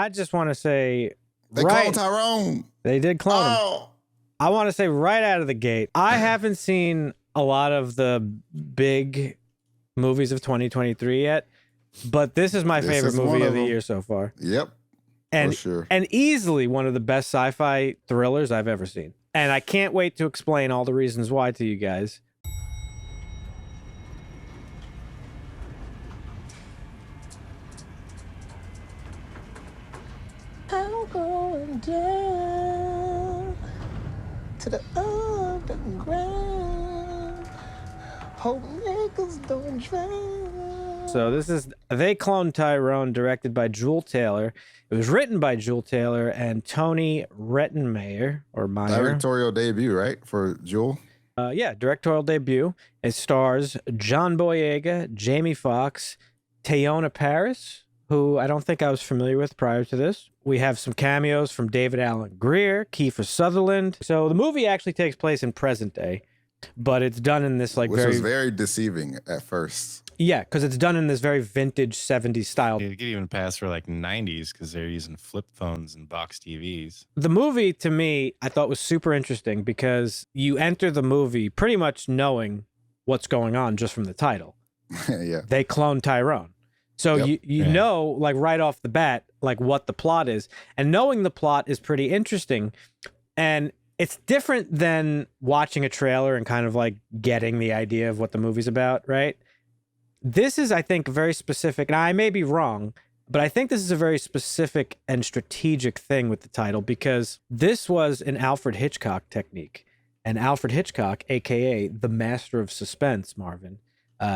I just want to say, They cloned Tyrone. They did clone him. Oh, I want to say right out of the gate, I haven't seen a lot of the big movies of 2023 yet, but this is my favorite movie of the year so far. Yep. And, for sure. And easily one of the best sci-fi thrillers I've ever seen. And I can't wait to explain all the reasons why to you guys. I'm going down to the underground. Hope niggas don't drown. So this is They Cloned Tyrone, directed by Jewel Taylor. It was written by Jewel Taylor and Tony Rettenmaier, or Meyer. Directorial debut, right, for Jewel? Yeah, directorial debut. It stars John Boyega, Jamie Foxx, Teyonah Parris, who I don't think I was familiar with prior to this. We have some cameos from David Alan Grier, Kiefer Sutherland. So the movie actually takes place in present day, but it's done in this Which was very deceiving at first. Yeah, because it's done in this very vintage 70s style. You could even pass for like 90s because they're using flip phones and box TVs. The movie, to me, I thought was super interesting because you enter the movie pretty much knowing what's going on just from the title. Yeah. They cloned Tyrone. So you know, like right off the bat, like what the plot is. And knowing the plot is pretty interesting. And it's different than watching a trailer and kind of like getting the idea of what the movie's about, right? This is, I think, very specific. And I may be wrong, but I think this is a very specific and strategic thing with the title because this was an Alfred Hitchcock technique. And Alfred Hitchcock, a.k.a. the master of suspense, Marvin,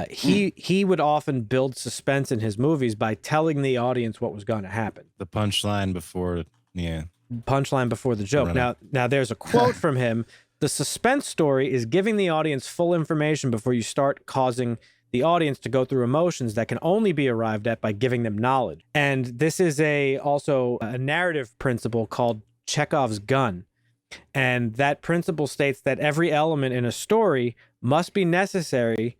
he would often build suspense in his movies by telling the audience what was going to happen. The punchline before, punchline before the joke. Now there's a quote from him. The suspense story is giving the audience full information before you start causing the audience to go through emotions that can only be arrived at by giving them knowledge. And this is also a narrative principle called Chekhov's gun. And that principle states that every element in a story must be necessary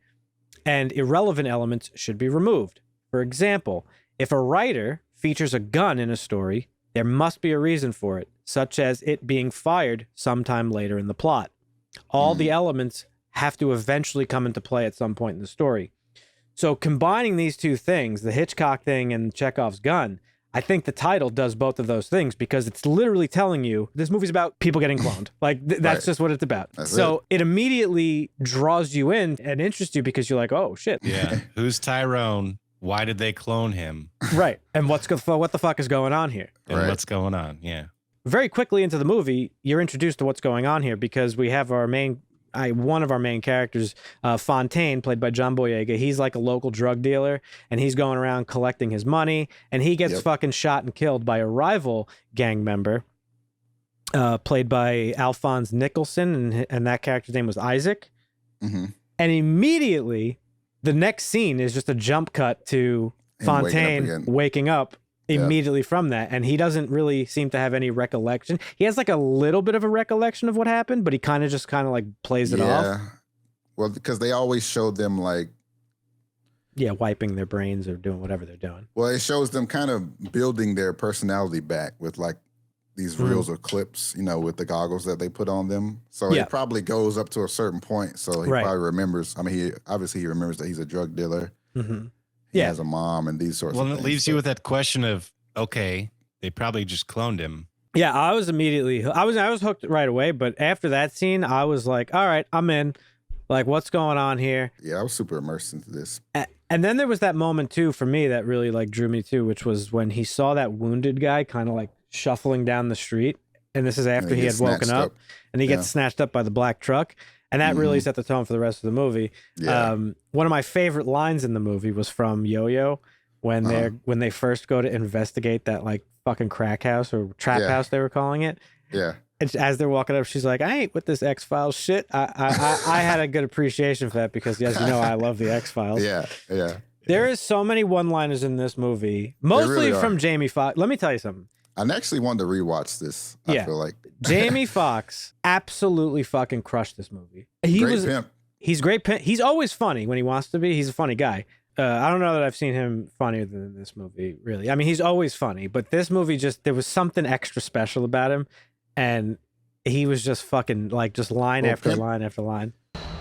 and irrelevant elements should be removed. For example, if a writer features a gun in a story, there must be a reason for it, such as it being fired sometime later in the plot. All the elements have to eventually come into play at some point in the story. So combining these two things, the Hitchcock thing and Chekhov's gun, I think the title does both of those things because it's literally telling you this movie's about people getting cloned. Like that's just what it's about. So it immediately draws you in and interests you because you're like, oh shit. Yeah. Who's Tyrone? Why did they clone him? Right. And what the fuck is going on here? And what's going on? Yeah. Very quickly into the movie, you're introduced to what's going on here because we have one of our main characters, Fontaine, played by John Boyega. He's like a local drug dealer, and he's going around collecting his money, and he gets fucking shot and killed by a rival gang member, played by Alphonse Nicholson, and that character's name was Isaac. Mm-hmm. And immediately, the next scene is just a jump cut to Fontaine waking up immediately from that, and he doesn't really seem to have any recollection. He has like a little bit of a recollection of what happened, but he kind of like plays it off. Well, because they always show them like wiping their brains or doing whatever they're doing. Well, it shows them kind of building their personality back with like these reels or clips, with the goggles that they put on them. So it probably goes up to a certain point. So he probably remembers. I mean, he remembers that he's a drug dealer. Mm-hmm. He has a mom and these sorts of things. Well, it leaves you with that question of, okay, they probably just cloned him. Yeah, I was hooked right away, but after that scene, I was like, all right, I'm in. Like, what's going on here? Yeah, I was super immersed into this. And then there was that moment too for me that really like drew me too, which was when he saw that wounded guy kind of like shuffling down the street, and this is after he had woken up, and he gets snatched up by the black truck. And that really set the tone for the rest of the movie. Yeah. One of my favorite lines in the movie was from Yo-Yo when they first go to investigate that like fucking crack house or trap house they were calling it. Yeah. And as they're walking up, she's like, "I ain't with this X-Files shit." I had a good appreciation for that because, as you know, I love the X-Files. Yeah. There is so many one-liners in this movie, mostly from Jamie Foxx. Let me tell you something. I actually wanted to rewatch this. I feel like Jamie Foxx absolutely fucking crushed this movie. Great pimp. He's great pimp. He's always funny when he wants to be. He's a funny guy. I don't know that I've seen him funnier than this movie, really. I mean, he's always funny, but this movie there was something extra special about him, and he was just fucking like just line after line after line.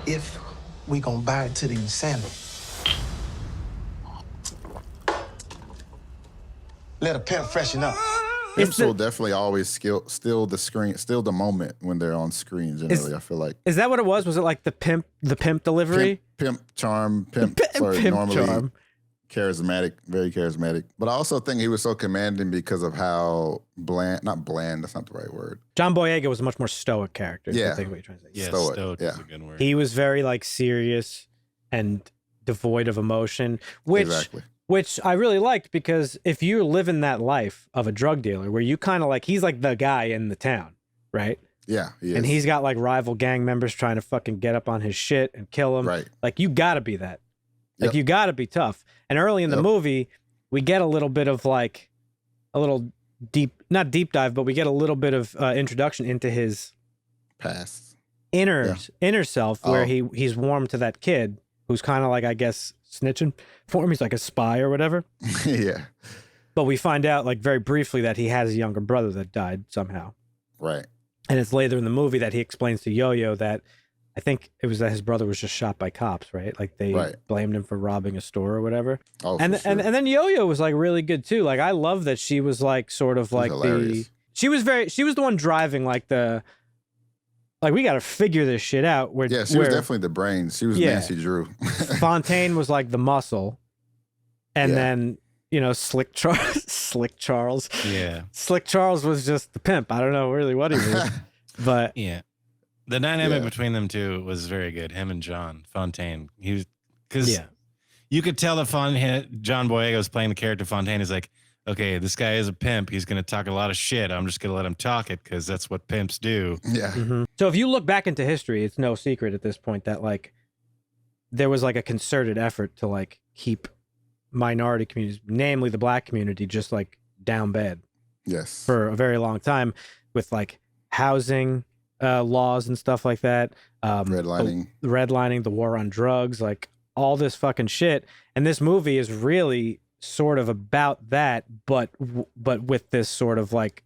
If we gonna buy it to these sandals, let a pimp freshen up. Pimps will definitely always steal the moment when they're on screen. Generally, I feel like. Is that what it was? Was it like the pimp delivery? Pimp charm, pimp normally charm. Charismatic, very charismatic. But I also think he was so commanding because of how not bland, that's not the right word. John Boyega was a much more stoic character. Yeah. I think what you're trying to say. Yeah, stoic is a good word. He was very like serious and devoid of emotion, which I really liked, because if you're living that life of a drug dealer where you kind of like, he's like the guy in the town, right? Yeah, he is. And he's got like rival gang members trying to fucking get up on his shit and kill him. Right. Like, you gotta be that. Like, Yep. you gotta be tough. And early in the movie, we get a little bit of like a little not deep dive, but we get a little bit of introduction into his past inner self, where he's warm to that kid who's kind of like, I guess, snitching for him. He's like a spy or whatever. Yeah. But we find out like very briefly that he has a younger brother that died somehow. Right. And it's later in the movie that he explains to Yo-Yo that I think it was that his brother was just shot by cops, right? Like they blamed him for robbing a store or whatever. Oh, and then Yo-Yo was like really good too. Like, I love that she was like sort of like she was the one driving like we got to figure this shit out. She was definitely the brains. She was Nancy Drew. Fontaine was like the muscle. And then, you know, Slick Charles. Yeah. Slick Charles was just the pimp. I don't know really what he was. But yeah. The dynamic between them two was very good. Him and John Fontaine. You could tell that John Boyega was playing the character Fontaine. Is like, okay, this guy is a pimp. He's going to talk a lot of shit. I'm just going to let him talk it because that's what pimps do. Yeah. Mm-hmm. So if you look back into history, it's no secret at this point that like there was like a concerted effort to like keep minority communities, namely the black community, just like down bad. Yes. For a very long time, with like housing laws and stuff like that. Redlining, the war on drugs, like all this fucking shit. And this movie is really sort of about that, but with this sort of like,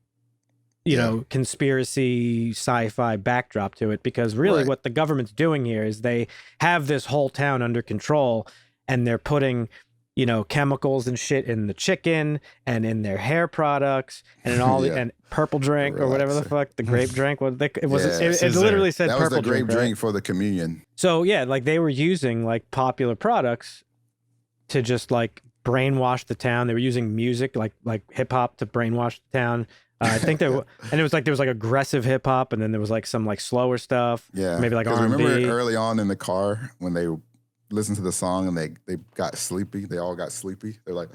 you know, conspiracy sci-fi backdrop to it, because really what the government's doing here is they have this whole town under control, and they're putting, you know, chemicals and shit in the chicken and in their hair products and in all and purple drink or whatever the fuck, the grape drink. It literally said purple drink. That was the grape drink for the communion. So yeah, like they were using like popular products to just like brainwash the town. They were using music like hip hop to brainwash the town. I think and it was like there was like aggressive hip hop, and then there was like some like slower stuff. Yeah, maybe like R&B. Remember early on in the car when they listened to the song and they got sleepy. They all got sleepy. They're like,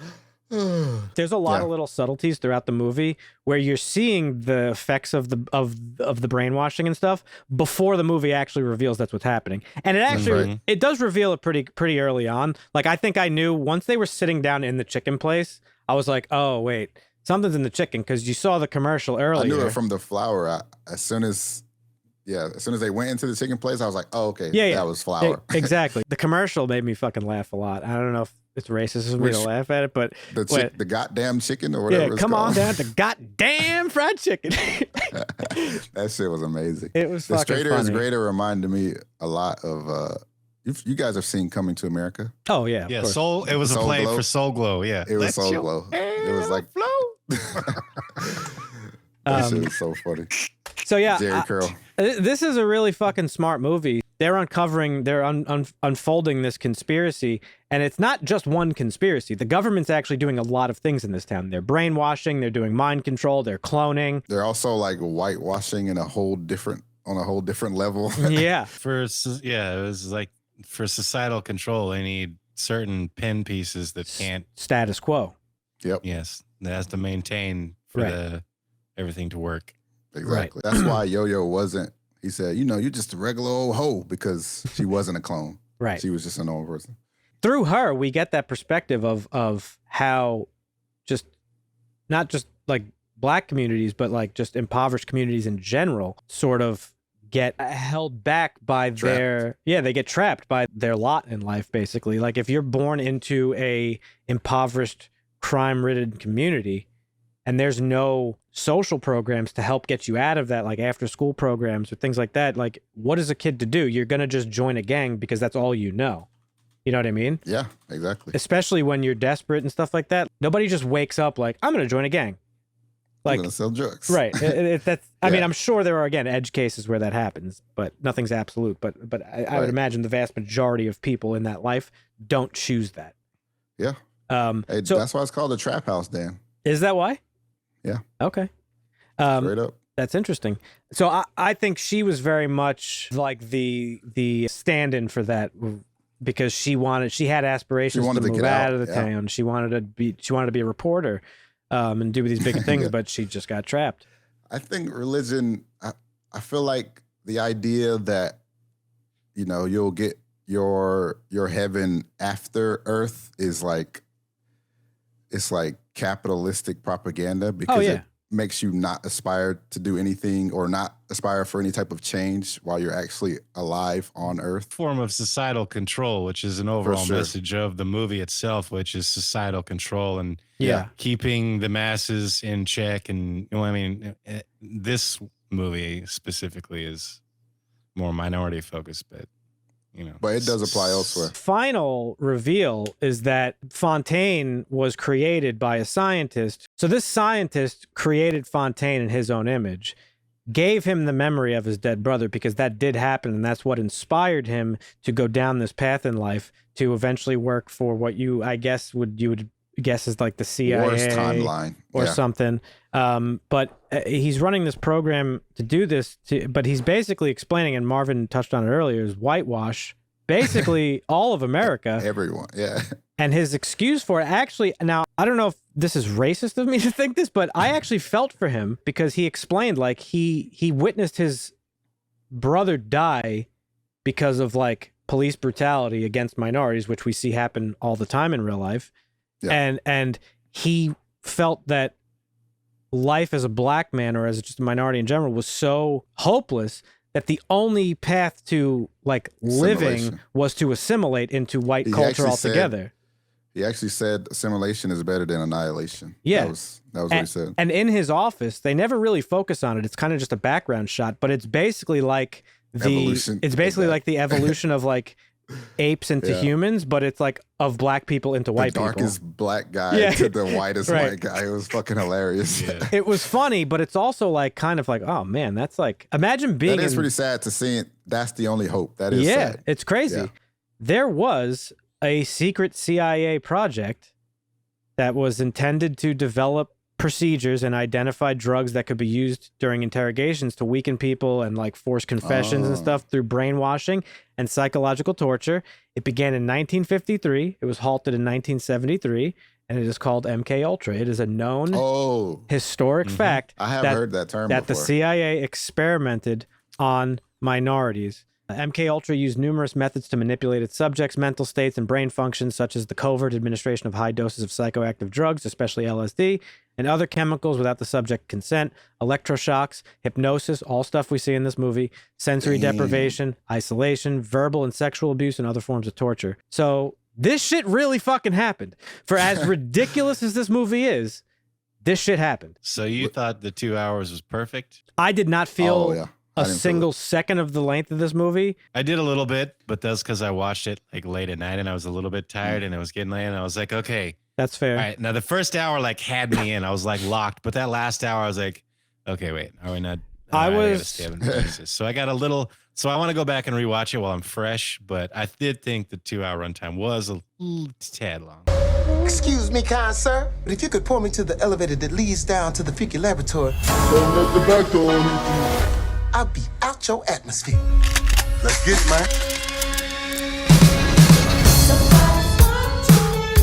there's a lot of little subtleties throughout the movie where you're seeing the effects of the brainwashing and stuff before the movie actually reveals that's what's happening. And it actually it does reveal it pretty early on. Like, I think I knew once they were sitting down in the chicken place, I was like, oh wait, something's in the chicken, because you saw the commercial earlier. I knew it from the flour. As soon as they went into the chicken place, I was like, oh, okay, that was flour. Exactly. The commercial made me fucking laugh a lot. I don't know if it's racist of me to laugh at it, but the goddamn chicken or whatever. Yeah, come on down to goddamn fried chicken. That shit was amazing. It was the fucking Straighter funny. is Greater reminded me a lot of. You guys have seen Coming to America? Oh yeah, yeah. Soul. It was a play for Soul Glo. Yeah, it was Soul Glo. It was like that shit is so funny. So yeah, Jerry Curl. This is a really fucking smart movie. They're unfolding this conspiracy, and it's not just one conspiracy. The government's actually doing a lot of things in this town. They're brainwashing, they're doing mind control, they're cloning. They're also like whitewashing on a whole different level. Yeah. It was like for societal control, they need certain pin pieces that can't status quo. Yep. Yes, that has to maintain for everything to work. Exactly. That's why Yo-Yo wasn't. He said, you're just a regular old hoe, because she wasn't a clone. Right. She was just a normal person. Through her, we get that perspective of how just not just like black communities, but like just impoverished communities in general sort of get held back by they get trapped by their lot in life, basically. Like if you're born into a impoverished, crime-ridden community and there's no social programs to help get you out of that, like after school programs or things like that, like what is a kid to do? You're going to just join a gang because that's all you know. You know what I mean? Yeah, exactly. Especially when you're desperate and stuff like that. Nobody just wakes up like, I'm going to join a gang. Like, I'm going to sell drugs. Right. I mean, I'm sure there are, again, edge cases where that happens, but nothing's absolute. But I would imagine the vast majority of people in that life don't choose that. Yeah. Hey, so, that's why it's called a trap house, Dan. Is that why? Yeah. Okay. Straight up. That's interesting. So I think she was very much like the stand-in for that, because she had aspirations to move out of the town. She wanted to be a reporter and do these big things, but she just got trapped. I think religion, I feel like the idea that, you'll get your heaven after earth is like, it's like capitalistic propaganda, because it makes you not aspire to do anything or not aspire for any type of change while you're actually alive on earth. Form of societal control, which is an overall message of the movie itself, which is societal control and keeping the masses in check. And this movie specifically is more minority focused, but but it does apply elsewhere. Final reveal is that Fontaine was created by a scientist. So this scientist created Fontaine in his own image, gave him the memory of his dead brother, because that did happen, and that's what inspired him to go down this path in life to eventually work for what you would guess is like the CIA Wars timeline or something. But he's running this program to do this, but he's basically explaining, and Marvin touched on it earlier, is whitewash basically all of America. Everyone, yeah. And his excuse for it, actually, now, I don't know if this is racist of me to think this, but I actually felt for him, because he explained, like, he witnessed his brother die because of, like, police brutality against minorities, which we see happen all the time in real life. Yeah. And he felt that life as a black man, or as just a minority in general, was so hopeless that the only path to like living was to assimilate into white culture altogether. He actually said assimilation is better than annihilation. Yeah. That was what he said. And in his office, they never really focus on it. It's kind of just a background shot, but it's basically like like the evolution of like apes into humans, but it's like of black people into white people. The darkest black guy to the whitest white guy. It was fucking hilarious. Yeah. It was funny, but it's also like kind of like, oh man, that's like, imagine being. That is pretty sad to see it. That's the only hope. That is sad. It's crazy. Yeah. There was a secret CIA project that was intended to develop procedures and identify drugs that could be used during interrogations to weaken people and like force confessions and stuff through brainwashing and psychological torture. It began in 1953. It was halted in 1973, and it is called MK Ultra. It is a known historic fact. I have heard that term that before. The CIA experimented on minorities. MK Ultra used numerous methods to manipulate its subjects' mental states and brain functions, such as the covert administration of high doses of psychoactive drugs, especially LSD, and other chemicals without the subject consent, electroshocks, hypnosis, all stuff we see in this movie, sensory deprivation, isolation, verbal and sexual abuse, and other forms of torture. So this shit really fucking happened. For as ridiculous as this movie is, this shit happened. So you thought the 2 hours was perfect? I did not feel a single second of the length of this movie. I did a little bit, but that's because I watched it like late at night and I was a little bit tired and it was getting late and I was like, okay. That's fair. All right. Now the first hour like had me in. I was like locked, but that last hour I was like, okay, wait, are we not? So I got a little, so I want to go back and rewatch it while I'm fresh, but I did think the 2 hour runtime was a little tad long. Excuse me, kind sir, but if you could point me to the elevator that leads down to the freaky laboratory, I'll be out your atmosphere. Let's get it, man.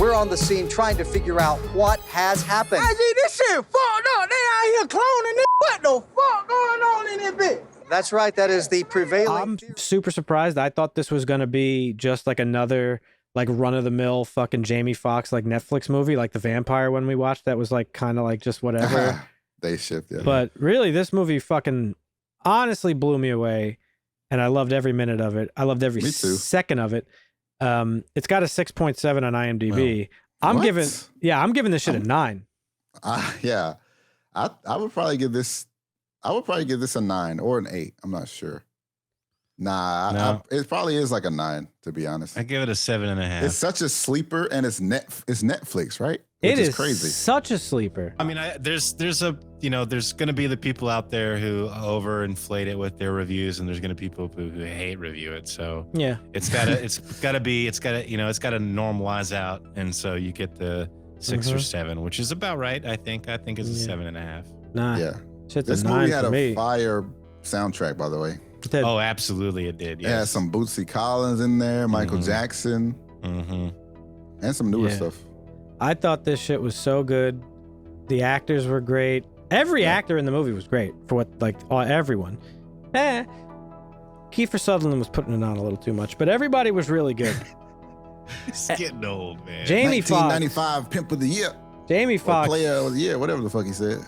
We're on the scene trying to figure out what has happened. IG, this shit fucked up. They out here cloning this. What the fuck going on in this bitch? That's right. That is the prevailing. I'm super surprised. I thought this was going to be just like another like run-of-the-mill fucking Jamie Foxx like Netflix movie, like The Vampire when we watched. That was like kind of like just whatever. They shipped it. But really, this movie fucking honestly blew me away. and I loved every minute of it. I loved every second of it. It's got a 6.7 on IMDb. I'm giving this shit a 9. Yeah, I would probably give this. I would probably give this a 9 or an 8. I'm not sure. It probably is like a 9, to be honest. I give it a 7.5. It's such a sleeper, and it's Netflix, right? It is crazy. Such a sleeper. I mean, there's going to be the people out there who overinflate it with their reviews, and there's going to be people who hate review it. So yeah, it's got to normalize out, and so you get the 6 or 7, which is about right. I think it's a 7.5. Nah, yeah, this movie had a fire soundtrack, by the way. Oh, absolutely, it did. Yes. It had some Bootsy Collins in there, Michael Jackson, and some newer stuff. I thought this shit was so good. The actors were great. Every actor in the movie was great for everyone. Kiefer Sutherland was putting it on a little too much, but everybody was really good. It's getting old, man. Jamie Foxx, 1995 Pimp of the Year. Jamie Foxx, Player of the Year, whatever the fuck he said.